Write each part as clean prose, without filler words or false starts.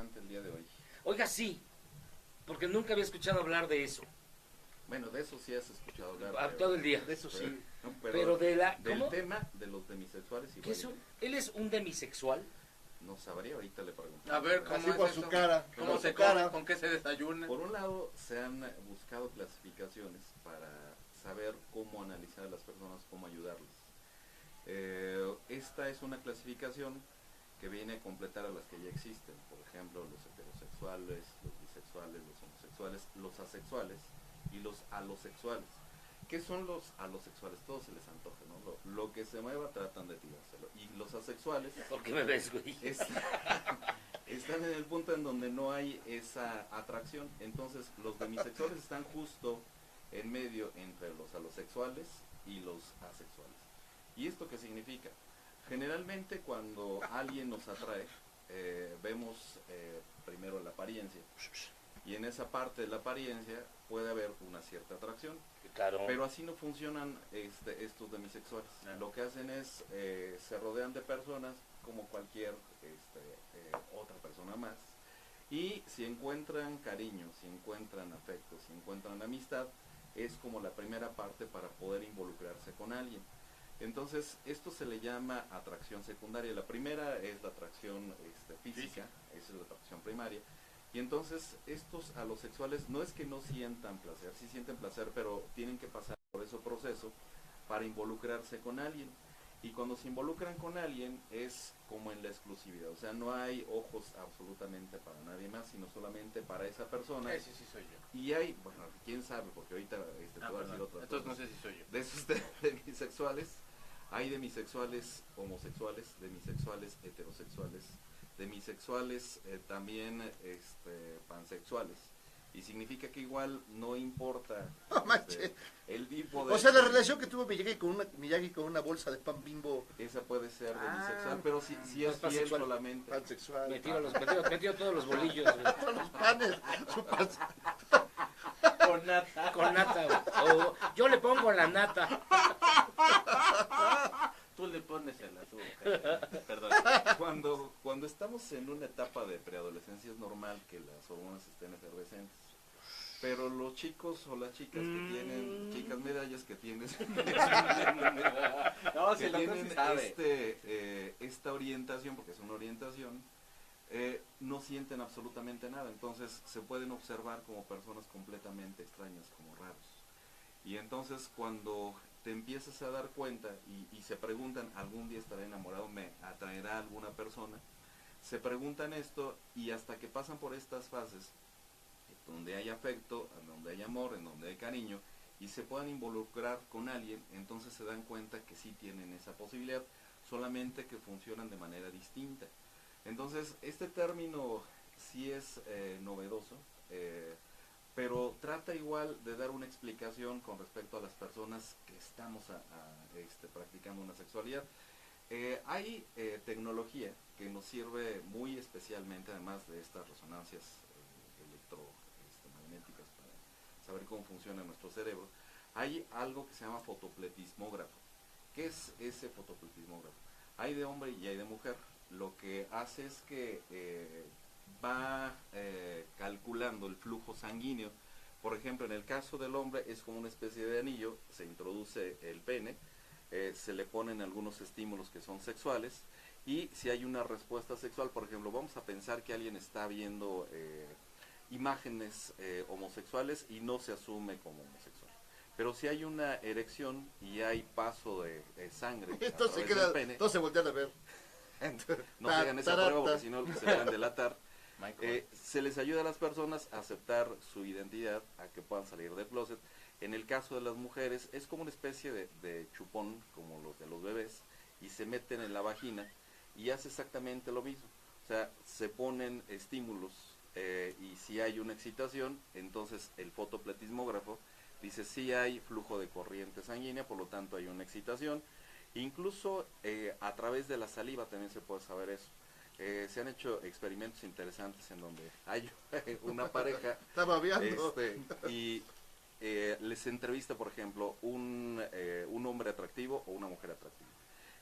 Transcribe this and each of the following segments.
interesante el día de hoy. Oiga, sí, porque nunca había escuchado hablar de eso. Bueno, de eso sí has escuchado hablar. Todo el día. De eso sí. Pero de la... del ¿cómo? tema de los demisexuales ¿Qué es igual. ¿Él es un demisexual? No sabría, ahorita le pregunto. A ver, ¿cómo Así es por eso? su cara. ¿Cómo por se su come? cara. ¿Con qué se desayuna? Por un lado, se han buscado clasificaciones para saber cómo analizar a las personas, cómo ayudarlas. Esta es una clasificación que viene a completar a las que ya existen. Por ejemplo, los heterosexuales, los bisexuales, los homosexuales, los asexuales y los alosexuales. ¿Qué son los alosexuales? Todos se les antoja, ¿no? Lo que se mueva tratan de tirárselo. Y los asexuales ¿Por qué me ves, güey? están en el punto en donde no hay esa atracción. Entonces los demisexuales están justo en medio entre los alosexuales y los asexuales. ¿Y esto qué significa? Generalmente cuando alguien nos atrae, vemos primero la apariencia. Y en esa parte de la apariencia puede haber una cierta atracción. Claro. Pero así no funcionan estos demisexuales. Lo que hacen es, se rodean de personas como cualquier otra persona más. Y si encuentran cariño, si encuentran afecto, si encuentran amistad, es como la primera parte para poder involucrarse con alguien. Entonces, esto se le llama atracción secundaria. La primera es la atracción física, esa es la atracción primaria. Y entonces, estos alosexuales no es que no sientan placer, sí sienten placer, pero tienen que pasar por ese proceso para involucrarse con alguien. Y cuando se involucran con alguien es como en la exclusividad, o sea, no hay ojos absolutamente para nadie más, sino solamente para esa persona. Ese sí soy yo. Y hay, bueno, quién sabe, porque ahorita te voy a decir otra Entonces cosa. no sé si soy yo. De esos demisexuales, hay demisexuales homosexuales, demisexuales heterosexuales, demisexuales también pansexuales. Y significa que igual no importa el tipo de... O sea, la relación que tuvo Miyagi con una bolsa de pan Bimbo. Esa puede ser demisexual, pero si es fiel pansexual. solamente. Pansexual. Metió todos los bolillos, güey. Todos los panes. Con nata. Con nata, güey. O yo le pongo la nata. Tú le pones el azúcar. Perdón. Cuando estamos en una etapa de preadolescencia es normal que las hormonas estén efervescentes. Pero los chicos o las chicas que tienen, chicas medallas que tienen, No, que si la tienen cosa sabe. esta orientación, porque es una orientación, no sienten absolutamente nada. Entonces se pueden observar como personas completamente extrañas, como raros. Y entonces cuando te empiezas a dar cuenta y se preguntan, algún día estaré enamorado, me atraerá alguna persona, se preguntan esto y hasta que pasan por estas fases, donde hay afecto, en donde hay amor, en donde hay cariño, y se puedan involucrar con alguien, entonces se dan cuenta que sí tienen esa posibilidad, solamente que funcionan de manera distinta. Entonces, este término sí es novedoso, pero trata igual de dar una explicación con respecto a las personas que estamos practicando una sexualidad. Hay tecnología que nos sirve muy especialmente, además de estas resonancias electromagnéticas para saber cómo funciona nuestro cerebro. Hay algo que se llama fotopletismógrafo. ¿Qué es ese fotopletismógrafo? Hay de hombre y hay de mujer. Lo que hace es que va calculando el flujo sanguíneo. Por ejemplo, en el caso del hombre es como una especie de anillo, se introduce el pene, se le ponen algunos estímulos que son sexuales, y si hay una respuesta sexual, por ejemplo, vamos a pensar que alguien está viendo imágenes homosexuales y no se asume como homosexual. Pero si hay una erección y hay paso de sangre Entonces, pene, todos se voltean a ver. no se hagan esa prueba porque si no se van a delatar. Se les ayuda a las personas a aceptar su identidad, a que puedan salir del closet. En el caso de las mujeres es como una especie de chupón, como los de los bebés, y se meten en la vagina y hace exactamente lo mismo. O sea, se ponen estímulos y si hay una excitación, entonces el fotopletismógrafo dice sí hay flujo de corriente sanguínea, por lo tanto hay una excitación. Incluso a través de la saliva también se puede saber eso. Se han hecho experimentos interesantes en donde hay una pareja Está babeando. y les entrevista, por ejemplo, un hombre atractivo o una mujer atractiva.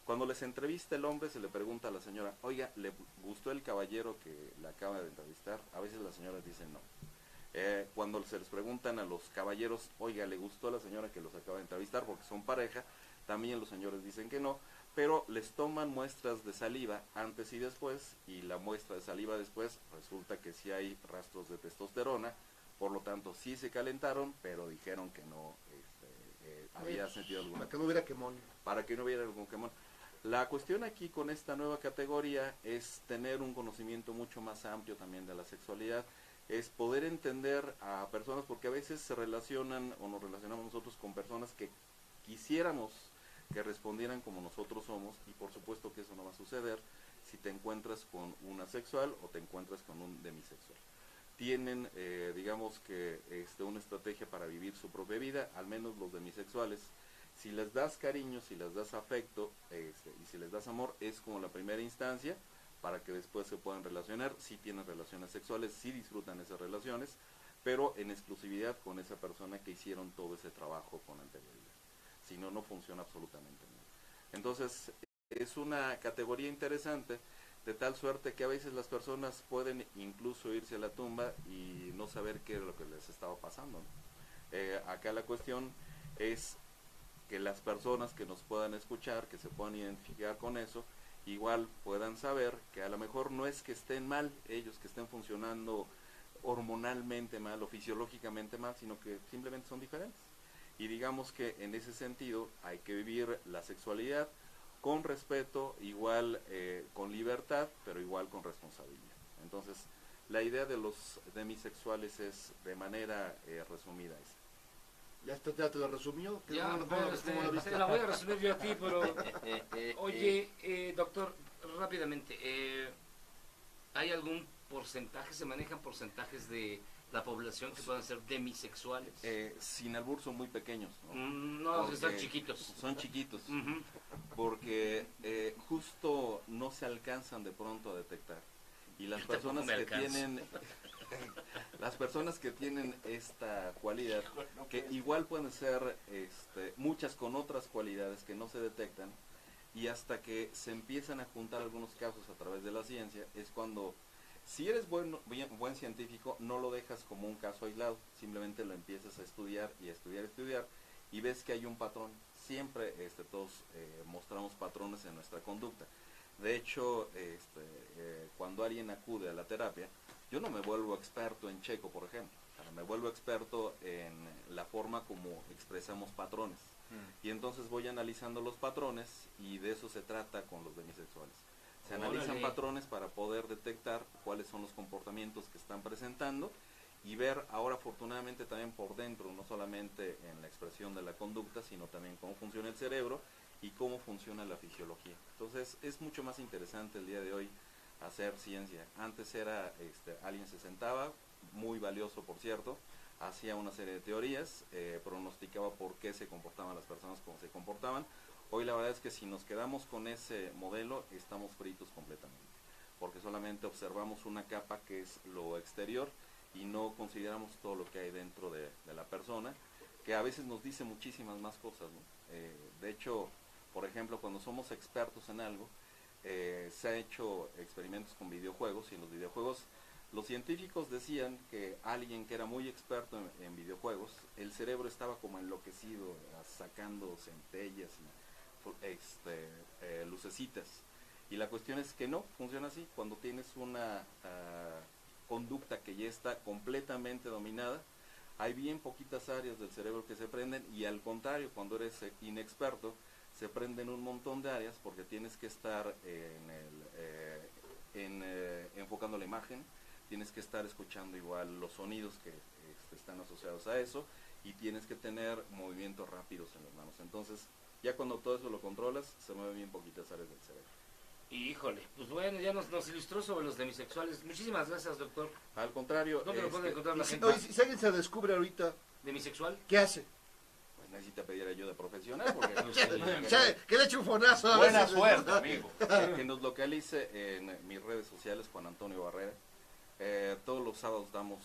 Cuando les entrevista el hombre, se le pregunta a la señora, oiga, ¿le gustó el caballero que la acaba de entrevistar? A veces las señoras dicen no. Cuando se les preguntan a los caballeros, oiga, ¿le gustó a la señora que los acaba de entrevistar? Porque son pareja, también los señores dicen que no, pero les toman muestras de saliva antes y después, y la muestra de saliva después resulta que sí hay rastros de testosterona, por lo tanto sí se calentaron, pero dijeron que no había sentido alguna. Para que no hubiera quemón. Para que no hubiera algún quemón. La cuestión aquí con esta nueva categoría es tener un conocimiento mucho más amplio también de la sexualidad, es poder entender a personas, porque a veces se relacionan o nos relacionamos nosotros con personas que quisiéramos que respondieran como nosotros somos, y por supuesto que eso no va a suceder si te encuentras con un asexual o te encuentras con un demisexual. Tienen, digamos que, una estrategia para vivir su propia vida, al menos los demisexuales. Si les das cariño, si les das afecto, y si les das amor, es como la primera instancia para que después se puedan relacionar. Si tienen relaciones sexuales, si disfrutan esas relaciones, pero en exclusividad con esa persona que hicieron todo ese trabajo con anterioridad. Si no, no funciona absolutamente nada. Entonces, es una categoría interesante, de tal suerte que a veces las personas pueden incluso irse a la tumba y no saber qué era lo que les estaba pasando, ¿no? Acá la cuestión es que las personas que nos puedan escuchar, que se puedan identificar con eso, igual puedan saber que a lo mejor no es que estén mal ellos, que estén funcionando hormonalmente mal o fisiológicamente mal, sino que simplemente son diferentes. Y digamos que en ese sentido hay que vivir la sexualidad con respeto, igual con libertad, pero igual con responsabilidad. Entonces, la idea de los demisexuales es de manera resumida esa. Ya te lo resumió. Ya, ¿Cómo bueno, lo viste? te la voy a resumir yo a ti, pero... Oye, doctor, rápidamente, ¿hay algún porcentaje, se manejan porcentajes de la población que puedan ser demisexuales? Sin albur son muy pequeños, ¿no? No, Porque están chiquitos. Son chiquitos, Ujú. porque justo no se alcanzan de pronto a detectar. Y las Yo tampoco personas me que alcanzo. tienen las personas que tienen esta cualidad, que igual pueden ser muchas con otras cualidades que no se detectan, y hasta que se empiezan a juntar algunos casos a través de la ciencia, es cuando, si eres buen científico, no lo dejas como un caso aislado, simplemente lo empiezas a estudiar y a estudiar, y ves que hay un patrón. Siempre todos mostramos patrones en nuestra conducta. De hecho, cuando alguien acude a la terapia, yo no me vuelvo experto en checo, por ejemplo. Me vuelvo experto en la forma como expresamos patrones. Y entonces voy analizando los patrones, y de eso se trata con los demisexuales. Se analizan Órale. patrones para poder detectar cuáles son los comportamientos que están presentando, y ver ahora afortunadamente también por dentro, no solamente en la expresión de la conducta, sino también cómo funciona el cerebro y cómo funciona la fisiología. Entonces es mucho más interesante el día de hoy hacer ciencia. Antes era, alguien se sentaba, muy valioso por cierto, hacía una serie de teorías, pronosticaba por qué se comportaban las personas como se comportaban. Hoy la verdad es que si nos quedamos con ese modelo, estamos fritos completamente, porque solamente observamos una capa que es lo exterior, y no consideramos todo lo que hay dentro de la persona, que a veces nos dice muchísimas más cosas, ¿no? De hecho, por ejemplo, cuando somos expertos en algo, se ha hecho experimentos con videojuegos, y en los videojuegos los científicos decían que alguien que era muy experto en videojuegos, el cerebro estaba como enloquecido, sacando centellas y lucecitas. Y la cuestión es que no funciona así. Cuando tienes una conducta que ya está completamente dominada, hay bien poquitas áreas del cerebro que se prenden, y al contrario, cuando eres inexperto, se prenden un montón de áreas, porque tienes que estar enfocando la imagen, tienes que estar escuchando igual los sonidos que están asociados a eso, y tienes que tener movimientos rápidos en las manos. Entonces, ya cuando todo eso lo controlas, se mueven bien poquitas áreas del cerebro. Híjole, pues bueno, ya nos ilustró sobre los demisexuales. Muchísimas gracias, doctor. Al contrario, ¿Dónde lo pueden encontrar la gente? Oye, si alguien se descubre ahorita, ¿Demisexual? ¿qué hace? pues necesita pedir ayuda profesional, porque Que le eche un fonazo a Buena veces. suerte, amigo. que nos localice en mis redes sociales, Juan Antonio Barrera. Todos los sábados damos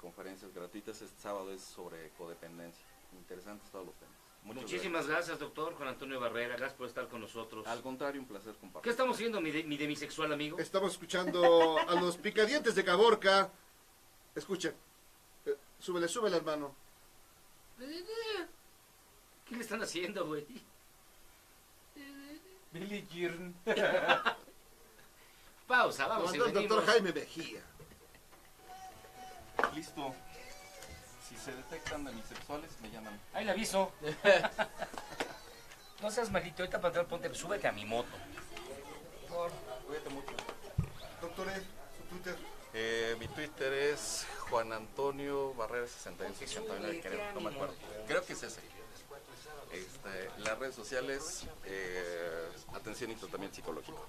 conferencias gratuitas. Este sábado es sobre codependencia. Interesantes todos los temas. Muchas Muchísimas gracias, doctor Juan Antonio Barrera. Gracias por estar con nosotros. gracias. Al contrario, un placer compartir. ¿Qué estamos viendo, mi demisexual amigo? Estamos escuchando a los Picadientes de Caborca. Escuchen. Súbele, hermano. ¿Qué le están haciendo, güey? Billy Girn. Pausa, vamos y Comandó el venimos. doctor Jaime Mejía. Listo. Si se detectan demisexuales, me llaman. Ahí le aviso. No seas malito, ahorita para entrar, ponte, súbete a mi moto. Cuídate mucho. Doctor, su Twitter. Mi Twitter es Juan Antonio Barrera 6169, creo, no me acuerdo. Creo que es ese. Las redes sociales, atención y tratamiento psicológico.